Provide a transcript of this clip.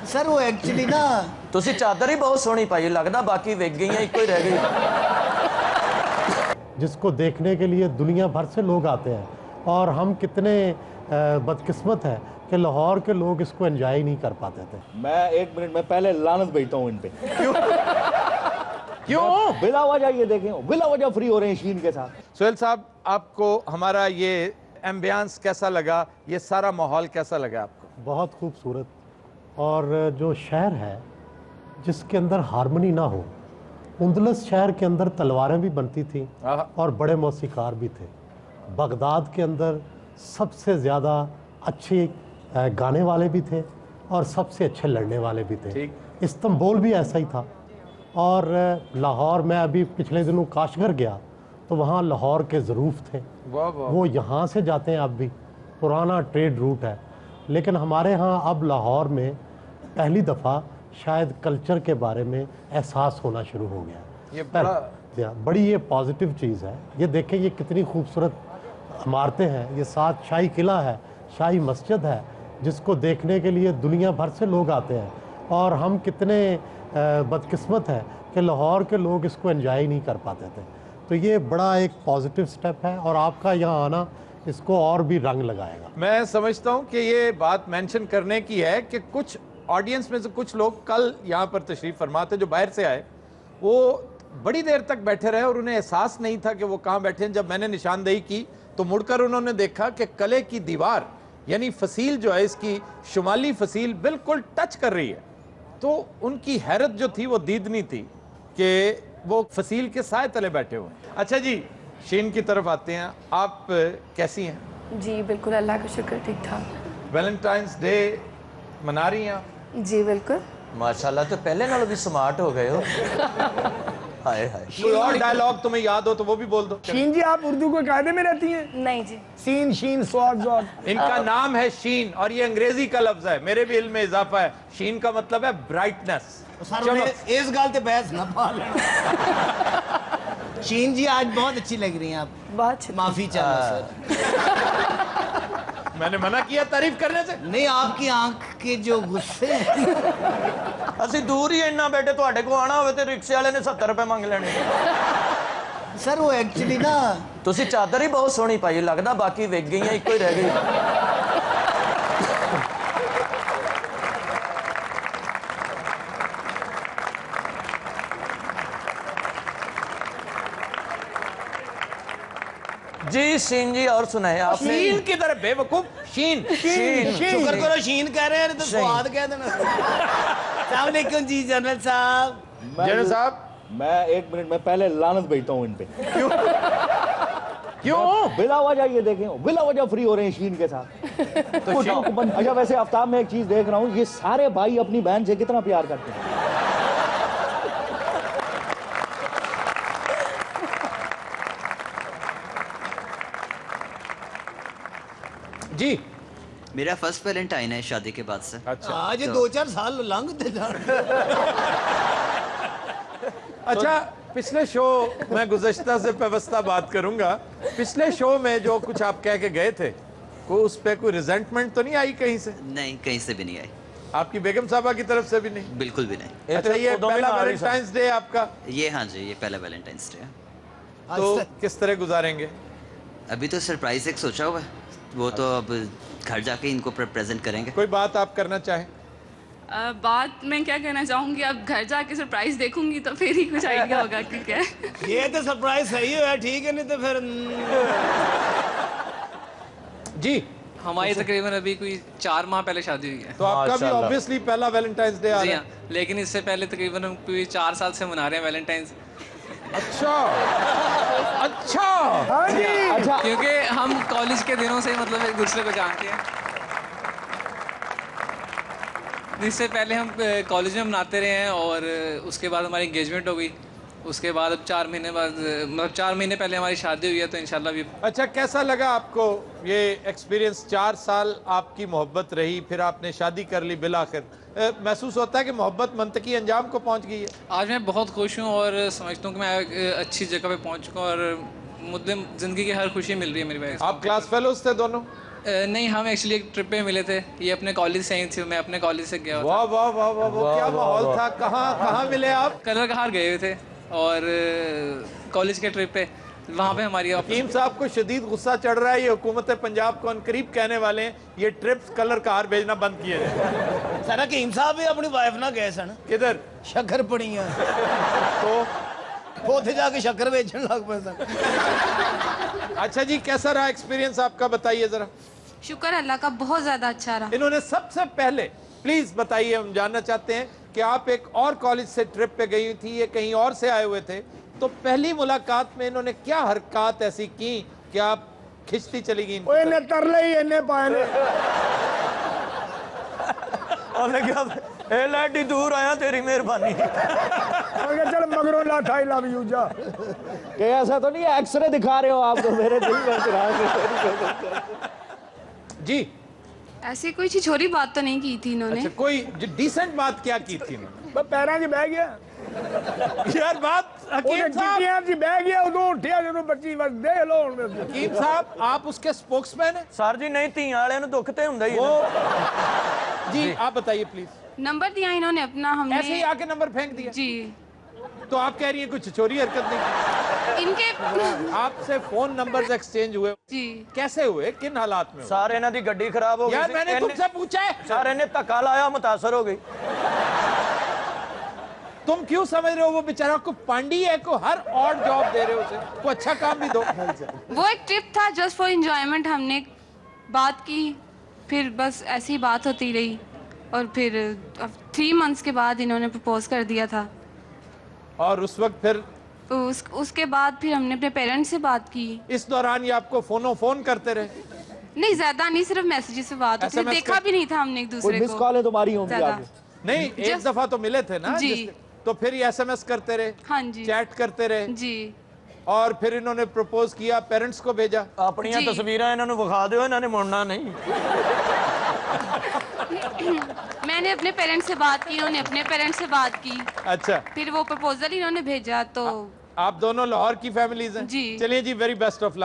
Sir वो actually ना तुसी चादर ही बहुत सोहनी पाई लगदा बाकी विक गई एक ही रह गई। जिसको देखने के लिए दुनिया भर से लोग आते हैं और हम कितने बदकिस्मत हैं कि लाहौर के लोग इसको एंजॉय नहीं कर पाते थे। मैं 1 मिनट में पहले लानत भेजता हूँ इन पे। क्यों? बिला वजह ये देखें, बिला वजह फ्री हो रहे हैं शीन के साथ। सोहेल साहब, आपको हमारा ये एम्बियंस कैसा लगा, ये सारा माहौल कैसा लगा आपको? बहुत खूबसूरत, और जो शहर है जिसके अंदर हारमोनी ना हो। उंदलस शहर के अंदर तलवारें भी बनती थीं और बड़े मौसीकार भी थे। बगदाद के अंदर सबसे ज़्यादा अच्छे गाने वाले भी थे और सबसे अच्छे लड़ने वाले भी थे। इस्तांबुल भी ऐसा ही था। और लाहौर में अभी पिछले दिनों काशगर गया तो वहाँ लाहौर के ज़रूफ थे। वो यहाँ से जाते हैं अब भी, पुराना ट्रेड रूट है। लेकिन हमारे यहाँ अब लाहौर में पहली दफ़ा शायद कल्चर के बारे में एहसास होना शुरू हो गया। ये बड़ी ये पॉजिटिव चीज़ है। ये देखें, ये कितनी खूबसूरत इमारतें हैं। ये साथ शाही किला है, शाही मस्जिद है, जिसको देखने के लिए दुनिया भर से लोग आते हैं। और हम कितने बदकिस्मत हैं कि लाहौर के लोग इसको एंजॉय नहीं कर पाते थे। तो ये बड़ा एक पॉजिटिव स्टेप है और आपका यहाँ आना इसको और भी रंग लगाएगा। मैं समझता हूँ कि ये बात मेंशन करने की है कि कुछ ऑडियंस में से कुछ लोग कल यहाँ पर तशरीफ़ फरमा थे जो बाहर से आए, वो बड़ी देर तक बैठे रहे और उन्हें एहसास नहीं था कि वो कहाँ बैठे हैं। जब मैंने निशानदेही की तो मुड़कर उन्होंने देखा कि कले की दीवार यानी फसील जो है, इसकी शुमाली फसील बिल्कुल टच कर रही है। तो उनकी हैरत जो थी वो दीदनी थी कि वो फसील के साए तले बैठे हुए। अच्छा जी, शीन की तरफ आते हैं। आप कैसी हैं? जी बिल्कुल, अल्लाह का शुक्र, ठीक ठाक। वैलेंटाइंस डे मना रही हैं आप? जी बिल्कुल। माशाल्लाह, तो पहले नालों भी स्मार्ट हो गए हो। हाय हाय। कोई और डायलॉग तुम्हें याद हो तो वो भी बोल दो। शीन जी, आप उर्दू के कायदे में रहती हैं? नहीं जी। सीन, शीन, स्वाद, ज़ॉद। इनका नाम है शीन और ये अंग्रेजी का लफ्ज है। मेरे भी इल्म में इजाफा है। शीन का मतलब है ब्राइटनेस। सर इस गाल ते बहस ना पाल। शीन जी आज बहुत अच्छी लग रही हैं आप। बहुत माफी चाहता सर। मैंने मना किया तारीफ करने से? नहीं, आपकी आंख के जो गुस्से हैं। ਅਸੀਂ दूर ही इन्ना बैठे, ਤੁਹਾਡੇ को आना होवे ते रिक्शे वाले ने 70 रुपए मंग लेने। सर वो एक्चुअली ना तुसी चादर ही बहुत सोहनी पाई लगदा बाकी विक गई एक ही रह गई। जी शीन जी, और सुनाए आपने? शीन की तरह बेवकूफ। शीन शुक्र करो शीन कह रहे हैं तो स्वाद कह देना। अस्सलाम वालेकुम जी जनरल साहब। जनरल साहब, मैं 1 मिनट में पहले लानत भेजता हूँ इन पे। क्यों? बिला वजह ये देखें, बिला वजह फ्री हो रहे हैं शीन के साथ। अच्छा, वैसे आफ्ताब में एक चीज देख रहा हूँ, ये सारे भाई अपनी बहन से कितना प्यार करते हैं। जी, मेरा फर्स्ट वैलेंटाइन है शादी के बाद से। अच्छा। आज 2-4 साल लंघते जा रहे। अच्छा, पिछले शो मैं गुज़श्ता से पेवस्ता बात करूंगा। पिछले शो में जो कुछ आप कह के गए थे, को उस पे कोई रिजेंटमेंट तो नहीं आई कहीं से? नहीं, कहीं से भी नहीं आई। आपकी बेगम साहबा की तरफ से भी नहीं? बिल्कुल भी नहीं। अच्छा, ये पहला वैलेंटाइंस डे आपका? ये हाँ जी, ये पहला वैलेंटाइंस डे है। तो किस तरह गुजारेंगे? अभी तो सरप्राइज एक सोचा हुआ है, वो तो अब घर जाके इनको प्रेजेंट करेंगे। कोई बात आप करना चाहें? बात मैं क्या कहना चाहूँगी, अब घर जाके सरप्राइज देखूंगी तो फिर ही कुछ आइडिया होगा कि क्या है। ये तो सरप्राइज सही है, ठीक है, नहीं तो फिर जी। हमारी तकरीबन अभी कोई 4 माह पहले शादी हुई है। तो आपका भी ऑब्वियसली पहला वैलेंटाइंस डे आ रहा है। लेकिन इससे पहले तकरीबन हम कोई 4 साल से मना रहे हैं वैलेंटाइंस। अच्छा अच्छा। अच्छा, क्योंकि हम कॉलेज के दिनों से मतलब एक दूसरे को जानते हैं। इससे पहले हम कॉलेज में मनाते रहे हैं और उसके बाद हमारी एंगेजमेंट हो गई। उसके बाद अब 4 महीने बाद, मतलब 4 महीने पहले हमारी शादी हुई है, तो इंशाल्लाह भी। अच्छा, कैसा लगा आपको ये एक्सपीरियंस? 4 साल आपकी मोहब्बत रही, फिर आपने शादी कर ली बिलाखिर। महसूस होता है कि मोहब्बत मंतकी अंजाम को पहुंच गई है? आज मैं बहुत खुश हूँ और समझता हूँ कि मैं एक अच्छी जगह पे पहुँच चुका हूँ और मुझे ज़िंदगी की हर खुशी मिल रही है मेरी वजह से। आप क्लास फेलोज थे दोनों? नहीं, हम एक्चुअली एक ट्रिप पे मिले थे, ये अपने कॉलेज से ही थे, मैं अपने कॉलेज से गया हुआ वाह वाह वाह वाह वाह, क्या माहौल था। कहाँ मिले आप? था। कलर कहार गए हुए थे और कॉलेज के ट्रिप पे, वहाँ पे हमारी हकीम साहब को शदीद गुस्सा चढ़ रहा है। ये हुकूमत पंजाब को अनकरीब कहने वाले हैं ये ट्रिप्स कलर कार भेजना बंद किए जाए। सर हकीम साहब भी अपनी वाइफ ना गए सन किधर? शक्कर पड़ियां तो उधर जाके शक्कर बेचने लग पे सन। अच्छा जी, कैसा रहा एक्सपीरियंस आपका, बताइए जरा। शुक्र अल्लाह का, बहुत ज़्यादा अच्छा रहा। इन्होंने सबसे पहले प्लीज बताइए, हम जानना चाहते हैं कि आप एक और कॉलेज से ट्रिप पे गई थी, ये कहीं और से आए हुए थे, तो पहली मुलाकात में इन्होंने क्या हरकत ऐसी की कि आप खिंचती चली गई? ओए ने तरले ही इन्ने पाए ने। ਉਹਨੇ ਕਿਹਾ ਇਹ ਲੈਡੀ ਦੂਰ ਆਇਆ ਤੇਰੀ ਮਿਹਰਬਾਨੀ। और चल मगरों लाठ आई लव यू जा। कि ऐसा तो नहीं है एक्सरे दिखा रहे हो आप तो मेरे दिल में। जी ऐसी कोई छिछोरी बात तो नहीं की थी इन्होंने। अच्छा, कोई डिसेंट बात क्या की थी इन्होंने? मैं पैरों की बह गया यार बात हकीम साहब, गिट्टियां च बह गया उदों उठिया ਜਦੋਂ ਬੱਚੀ ਬਸ ਦੇ ਲੋ ਹੁਣ हकीम साहब आप उसके स्पोक्समैन हैं? ਸਰ ਜੀ ਨਹੀਂ, ਧੀਆਂ ਵਾਲਿਆਂ ਨੂੰ ਦੁੱਖ ਤੇ ਹੁੰਦਾ ਹੀ ਹੈ। जी आप बताइए प्लीज। नंबर दिया इन्होंने अपना, हमने ऐसे ही आके नंबर फेंक दिया? जी। तो आप कह रही हैं कुछ चोरी हरकत नहीं इनके आपसे फोन नंबर्स एक्सचेंज हुए? जी। कैसे हुए, किन हालात में हुए? ਸਰ ਇਹਨਾਂ ਦੀ ਗੱਡੀ ਖਰਾਬ ਹੋ ਗਈ यार मैंने ਇਹਨੇ- तुमसे पूछा है, सर ਇਹਨੇ ਧੱਕਾ ਲਾਇਆ, ਮੁਤਾਸਰ ਹੋ गई। तुम क्यों समझ रहे हो वो बेचारा को पांडी है, को हर और जॉब दे रहे हो उसे, को अच्छा काम भी दो। वो एक ट्रिप था जस्ट फॉर एंजॉयमेंट, हमने बात की, फिर बस ऐसी ही बात होती रही और फिर 3 मंथ्स के बाद इन्होंने प्रपोज कर दिया था। और उस वक्त फिर उसके बाद फिर हमने अपने पेरेंट्स से बात की। इस दौरान ये आपको फोन करते रहे? नहीं, ज्यादा नहीं, सिर्फ मैसेजेस से बात होती थी, SMS देखा भी नहीं था हमने एक कोई दूसरे मिस को कॉल है तुम्हारी होंगी ज्यादा। आगे? नहीं, एक दफा तो मिले थे ना जी। तो फिर ये SMS करते रहे? हाँ जी। चैट करते रहे? जी। और फिर इन्होंने प्रपोज किया, पेरेंट्स को भेजा? ਆਪਣੀਆਂ जी। ਤਸਵੀਰਾਂ ਇਹਨਾਂ ਨੂੰ ਵਿਖਾ ਦਿਓ, ਇਹਨਾਂ ਨੇ ਮੁੜਨਾ ਨਹੀਂ। मैंने अपने पेरेंट्स से बात की, इन्होंने अपने पेरेंट्स से बात की, अच्छा, फिर वो प्रपोजल इन्होंने भेजा तो आप दोनों लाहौर की फैमिलीज हैं? जी। चलिए जी, वेरी बेस्ट ऑफ लक।